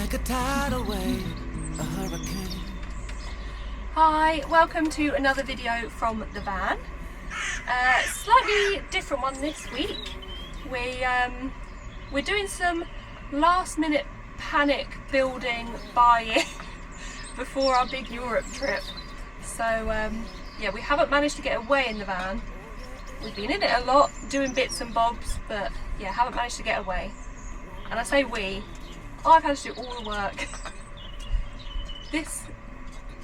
like a tidal wave, a hurricane. Hi, welcome to another video from the van. Slightly different one this week. We're doing some last minute panic building buying before our big Europe trip. So yeah, we haven't managed to get away in the van. We've been in it a lot, doing bits and bobs, but yeah, haven't managed to get away. And I say we, I've had to do all the work. This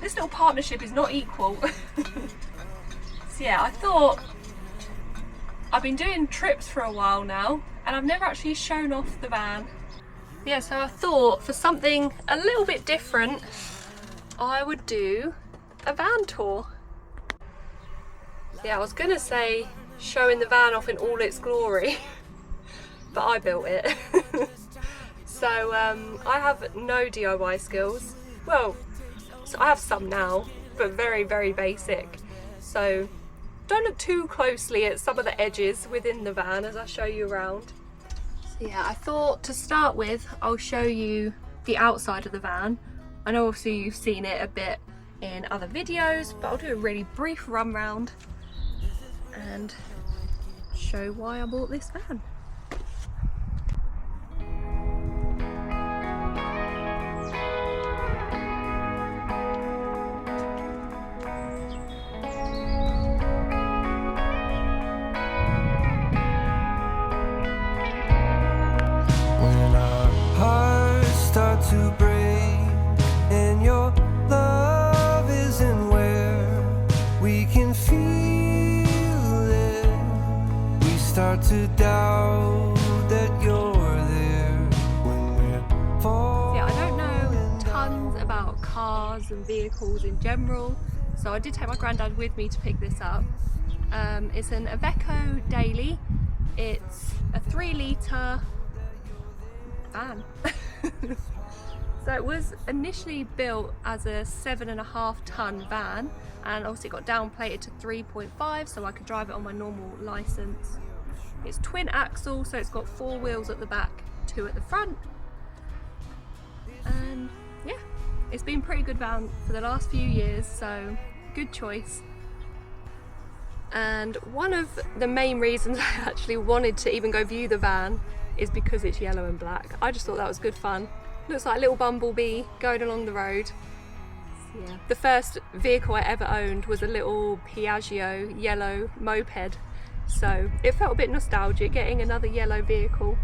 little partnership is not equal. So yeah, I thought, I've been doing trips for a while now and I've never actually shown off the van. Yeah, so I thought for something a little bit different, I would do a van tour. Yeah, I was gonna say showing the van off in all its glory, but I built it. So I have no DIY skills. Well, so I have some now, but very, very basic. So don't look too closely at some of the edges within the van as I show you around. So yeah, I thought to start with, I'll show you the outside of the van. I know obviously you've seen it a bit in other videos, but I'll do a really brief run round and show why I bought this van. When our hearts start to break and your love isn't where we can feel it, we start to doubt that you're there when we're falling. Yeah, I don't know tons about cars and vehicles in general, so I did take my granddad with me to pick this up. It's an Iveco Daily. It's a 3-litre van. So it was initially built as a 7.5 ton van, and obviously it got downplated to 3.5 so I could drive it on my normal license. It's twin axle, so it's got 4 wheels at the back, 2 at the front, and yeah, it's been a pretty good van for the last few years, so good choice. And one of the main reasons I actually wanted to even go view the van is because it's yellow and black. I just thought that was good fun. Looks like a little bumblebee going along the road. So yeah. The first vehicle I ever owned was a little Piaggio yellow moped, so it felt a bit nostalgic getting another yellow vehicle,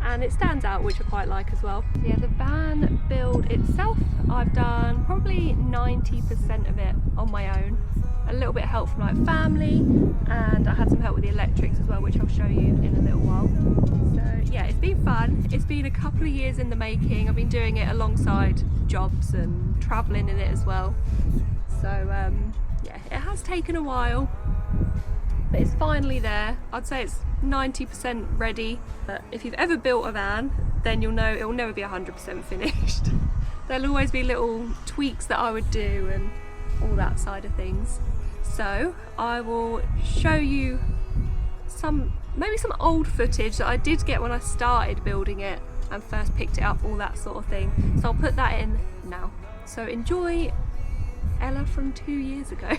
and it stands out, which I quite like as well. So yeah, the van build itself, I've done probably 90% of it on my own. A little bit of help from like family, and I had some help with the electrics as well, which I'll show you in a little while. So yeah, it's been fun. It's been a couple of years in the making. I've been doing it alongside jobs and travelling in it as well. So yeah, it has taken a while, but it's finally there. I'd say it's 90% ready. But if you've ever built a van, then you'll know it will never be 100% finished. There'll always be little tweaks that I would do and all that side of things. So I will show you maybe some old footage that I did get when I started building it and first picked it up, all that sort of thing. So I'll put that in now. So enjoy Ella from 2 years ago.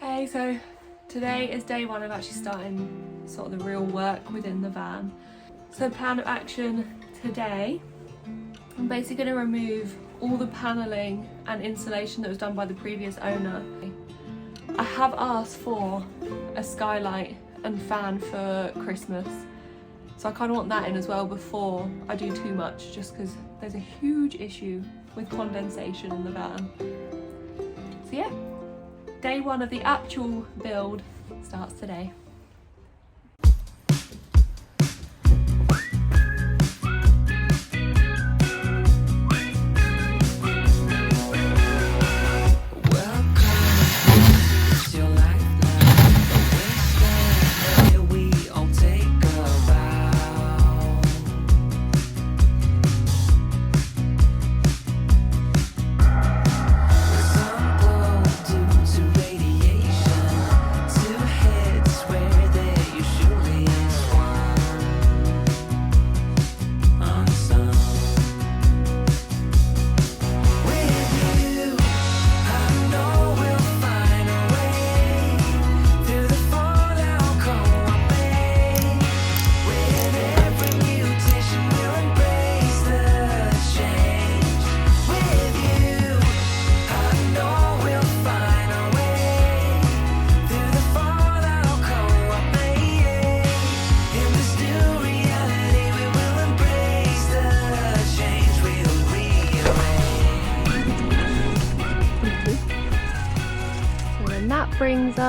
Okay, so today is day one of actually starting sort of the real work within the van. So plan of action today, I'm basically going to remove all the panelling and insulation that was done by the previous owner. I have asked for a skylight and fan for Christmas, so I kind of want that in as well before I do too much, just because there's a huge issue with condensation in the van. So yeah, day one of the actual build starts today.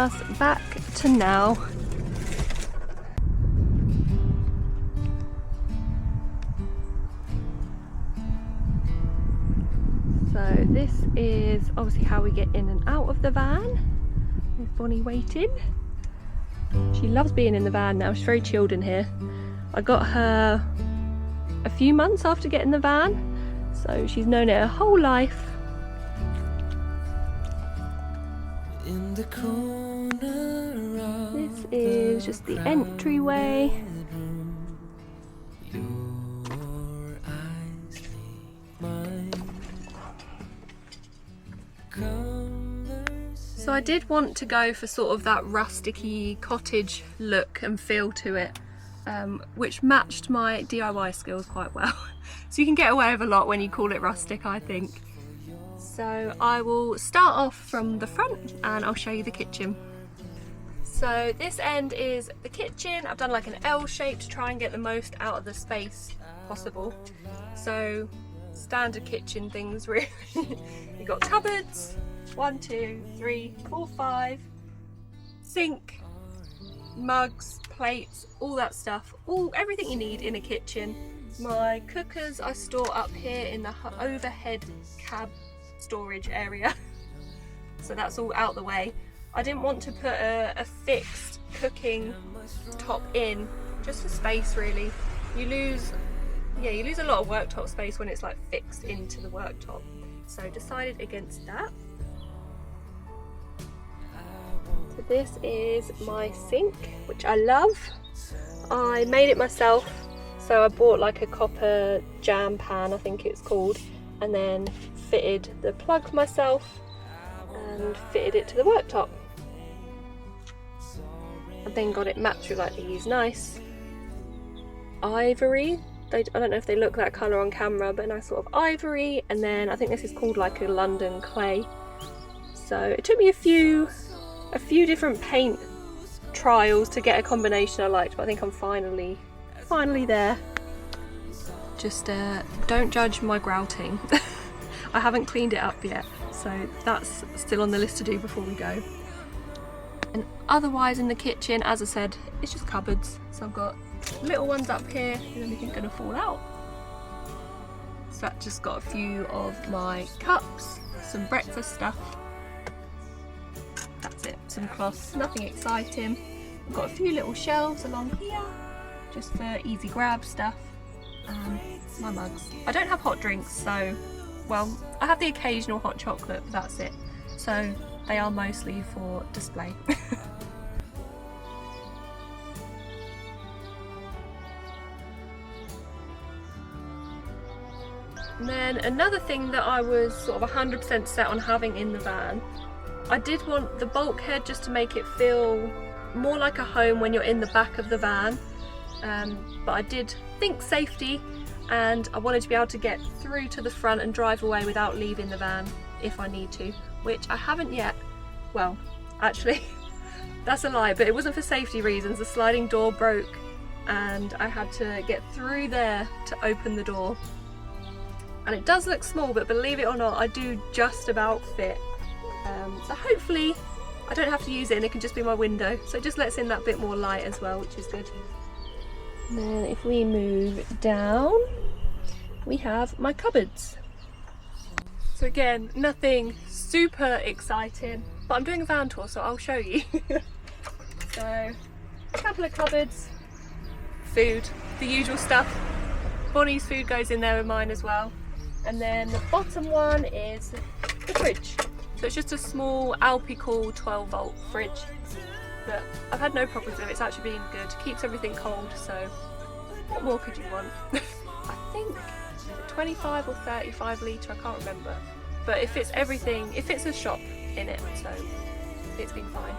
us back to now. So this is obviously how we get in and out of the van. There's Bonnie waiting. She loves being in the van now, she's very chilled in here. I got her a few months after getting the van, so she's known it her whole life. In the corner of This is just the entryway. your eyes meet mine. So I did want to go for sort of that rustic-y cottage look and feel to it, which matched my DIY skills quite well. So you can get away with a lot when you call it rustic, I think. So I will start off from the front and I'll show you the kitchen. So this end is the kitchen. I've done like an L shape to try and get the most out of the space possible. So standard kitchen things really. You've got cupboards, 1, 2, 3, 4, 5, sink, mugs, plates, all that stuff, everything you need in a kitchen. My cookers I store up here in the overhead cab storage area. So that's all out the way. I didn't want to put a fixed cooking top in, just for space really. You lose a lot of worktop space when it's like fixed into the worktop. So decided against that. So this is my sink, which I love. I made it myself. So I bought like a copper jam pan, I think it's called, and then fitted the plug myself and fitted it to the worktop. I then got it matched with like these nice ivory. I don't know if they look that colour on camera, but a nice sort of ivory, and then I think this is called like a London clay. So it took me a few different paint trials to get a combination I liked, but I think I'm finally there. Just don't judge my grouting. I haven't cleaned it up yet, so that's still on the list to do before we go. And otherwise in the kitchen, as I said, it's just cupboards. So I've got little ones up here, and anything gonna fall out. So I've just got a few of my cups, some breakfast stuff. That's it, some cloths, nothing exciting. I've got a few little shelves along here, just for easy grab stuff. My mugs. I don't have hot drinks, so, well, I have the occasional hot chocolate, but that's it. So they are mostly for display. And then another thing that I was sort of 100% set on having in the van, I did want the bulkhead just to make it feel more like a home when you're in the back of the van. But I did think safety, and I wanted to be able to get through to the front and drive away without leaving the van if I need to, which I haven't yet. Well, actually, that's a lie, but it wasn't for safety reasons. The sliding door broke and I had to get through there to open the door. And it does look small, but believe it or not, I do just about fit. So hopefully I don't have to use it and it can just be my window. So it just lets in that bit more light as well, which is good. And then if we move down, we have my cupboards. So again, nothing super exciting, but I'm doing a van tour, so I'll show you. So a couple of cupboards, food, the usual stuff. Bonnie's food goes in there with mine as well. And then the bottom one is the fridge. So it's just a small Alpical 12-volt fridge. But I've had no problems with it, it's actually been good. Keeps everything cold, so what more could you want? I think 25 or 35 litre, I can't remember. But it fits everything, it fits a shop in it, so it's been fine.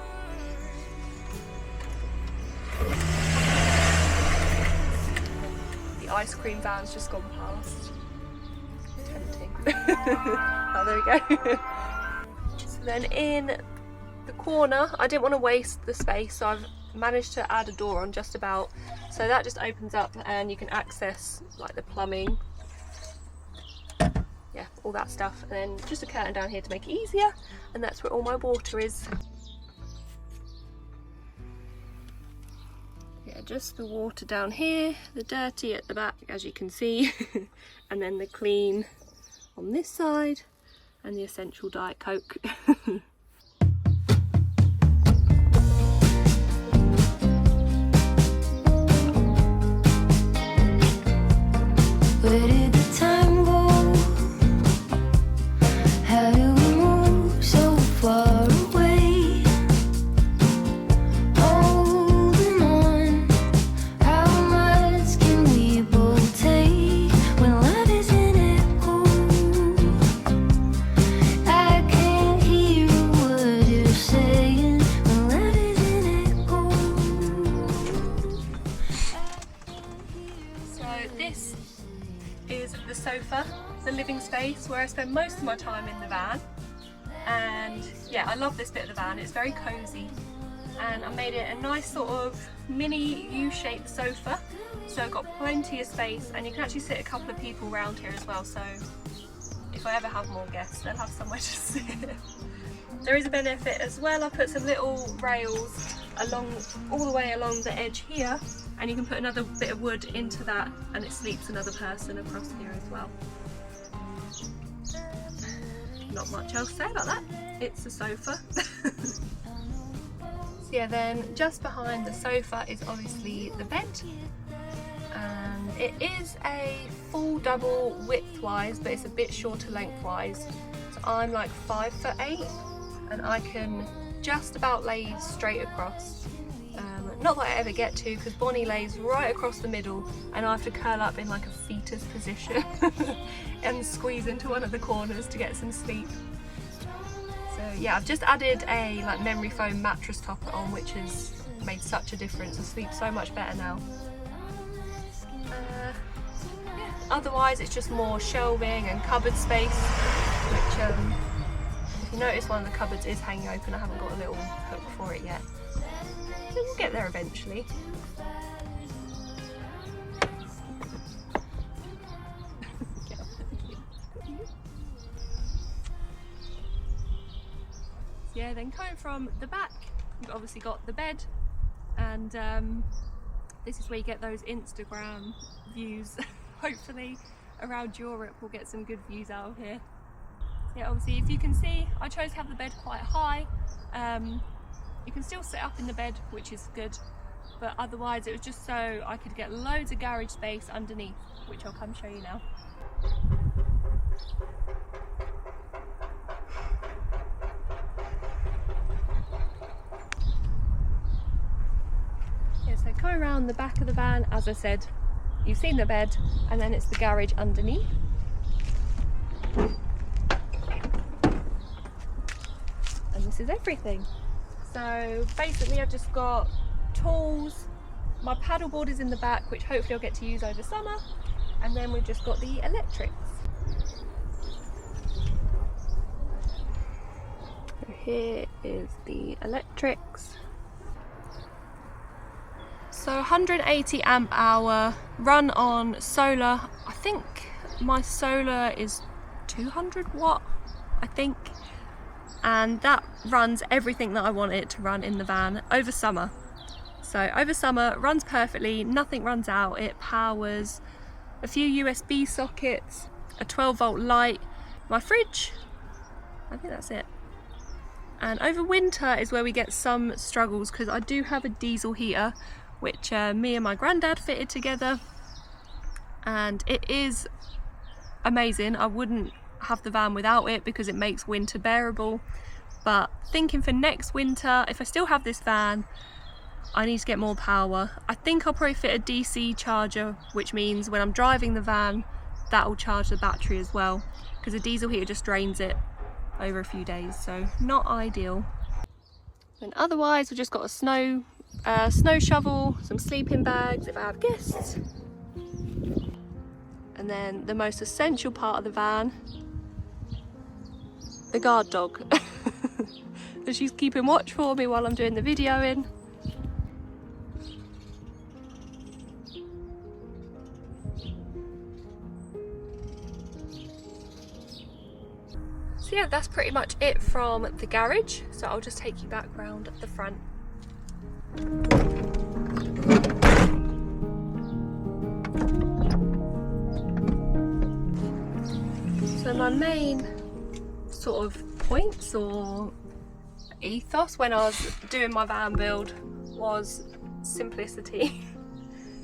The ice cream van's just gone past. Tempting. Oh, there we go. So then in the corner, I didn't want to waste the space, so I've managed to add a door on just about. So that just opens up and you can access like the plumbing, yeah, all that stuff, and then just a curtain down here to make it easier, and that's where all my water is. Yeah, just the water down here, the dirty at the back as you can see, and then the clean on this side, and the essential Diet Coke. Where did the time go? How do we move so far away? Holding on, how much can we both take when life is an echo? I can't hear what you're saying when life is an echo. So this is the sofa, the living space where I spend most of my time in the van, and yeah, I love this bit of the van. It's very cozy, and I made it a nice sort of mini U-shaped sofa, so I've got plenty of space, and you can actually sit a couple of people around here as well, so if I ever have more guests they'll have somewhere to sit. There is a benefit as well. I put some little rails along all the way along the edge here, and you can put another bit of wood into that and it sleeps another person across here as well. Not much else to say about that. It's a sofa. So yeah, then just behind the sofa is obviously the bed, and it is a full double width-wise, but it's a bit shorter lengthwise. So I'm like 5'8", and I can just about lay straight across. Not that I ever get to, because Bonnie lays right across the middle and I have to curl up in like a fetus position and squeeze into one of the corners to get some sleep. So yeah, I've just added a like memory foam mattress topper on, which has made such a difference. I sleep so much better now. Yeah. Otherwise it's just more shelving and cupboard space, which if you notice one of the cupboards is hanging open. I haven't got a little hook for it yet. We'll get there eventually. Yeah, then coming from the back, you've obviously got the bed, and this is where you get those Instagram views. Hopefully around Europe we'll get some good views out of here. Yeah, obviously if you can see, I chose to have the bed quite high. You can still sit up in the bed, which is good, but otherwise it was just so I could get loads of garage space underneath, which I'll come show you now. Yeah, so coming around the back of the van, as I said, you've seen the bed, and then it's the garage underneath. And this is everything. So basically I've just got tools, my paddleboard is in the back, which hopefully I'll get to use over summer, and then we've just got the electrics. So here is the electrics. So 180 amp hour, run on solar. I think my solar is 200 watt, I think. And that runs everything that I want it to run in the van over summer. So over summer it runs perfectly, nothing runs out. It powers a few USB sockets, a 12-volt light, my fridge, I think that's it. And over winter is where we get some struggles, because I do have a diesel heater which me and my granddad fitted together, and it is amazing. I wouldn't have the van without it because it makes winter bearable. But thinking for next winter, if I still have this van, I need to get more power. I think I'll probably fit a DC charger, which means when I'm driving the van, that will charge the battery as well, because a diesel heater just drains it over a few days, so not ideal. And otherwise we've just got a snow shovel, some sleeping bags if I have guests, and then the most essential part of the van, the guard dog. And she's keeping watch for me while I'm doing the videoing. So yeah, that's pretty much it from the garage. So I'll just take you back round the front. main sort of points or ethos when I was doing my van build was simplicity.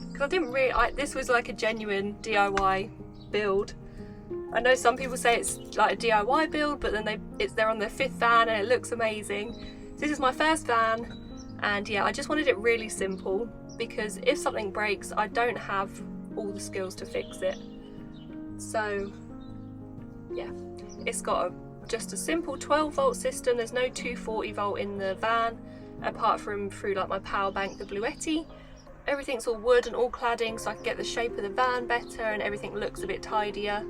Because I didn't really, this was like a genuine DIY build. I know some people say it's like a DIY build, but then they're on their 5th van and it looks amazing. So this is my first van, and yeah, I just wanted it really simple because if something breaks, I don't have all the skills to fix it. So yeah, it's got just a simple 12-volt system. There's no 240 volt in the van, apart from through like my power bank, the Bluetti. Everything's all wood and all cladding, so I can get the shape of the van better and everything looks a bit tidier.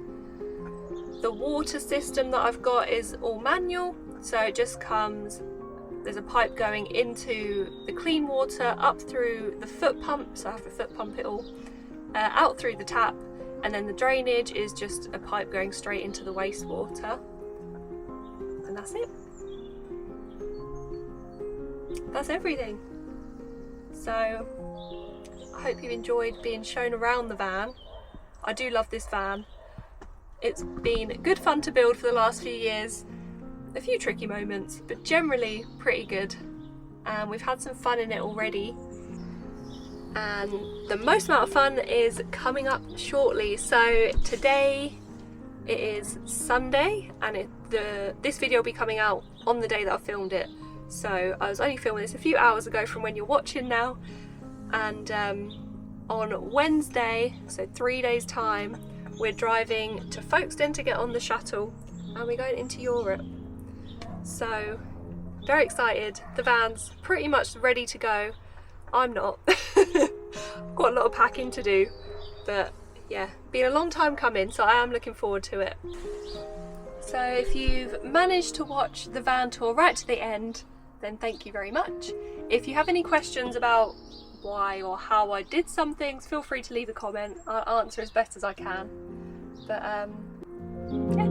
The water system that I've got is all manual, so it just comes, there's a pipe going into the clean water, up through the foot pump, so I have to foot pump it all, out through the tap, and then the drainage is just a pipe going straight into the wastewater. And that's it. That's everything. So I hope you enjoyed being shown around the van. I do love this van. It's been good fun to build for the last few years. A few tricky moments, but generally pretty good. And we've had some fun in it already. And the most amount of fun is coming up shortly. So today it is Sunday, and this video will be coming out on the day that I filmed it. So I was only filming this a few hours ago from when you're watching now. And on Wednesday, so 3 days time, we're driving to Folkestone to get on the shuttle, and we're going into Europe. So very excited. The van's pretty much ready to go. I'm not. Got a lot of packing to do, but yeah, been a long time coming, so I am looking forward to it. So if you've managed to watch the van tour right to the end, then thank you very much. If you have any questions about why or how I did some things, feel free to leave a comment. I'll answer as best as I can. But yeah,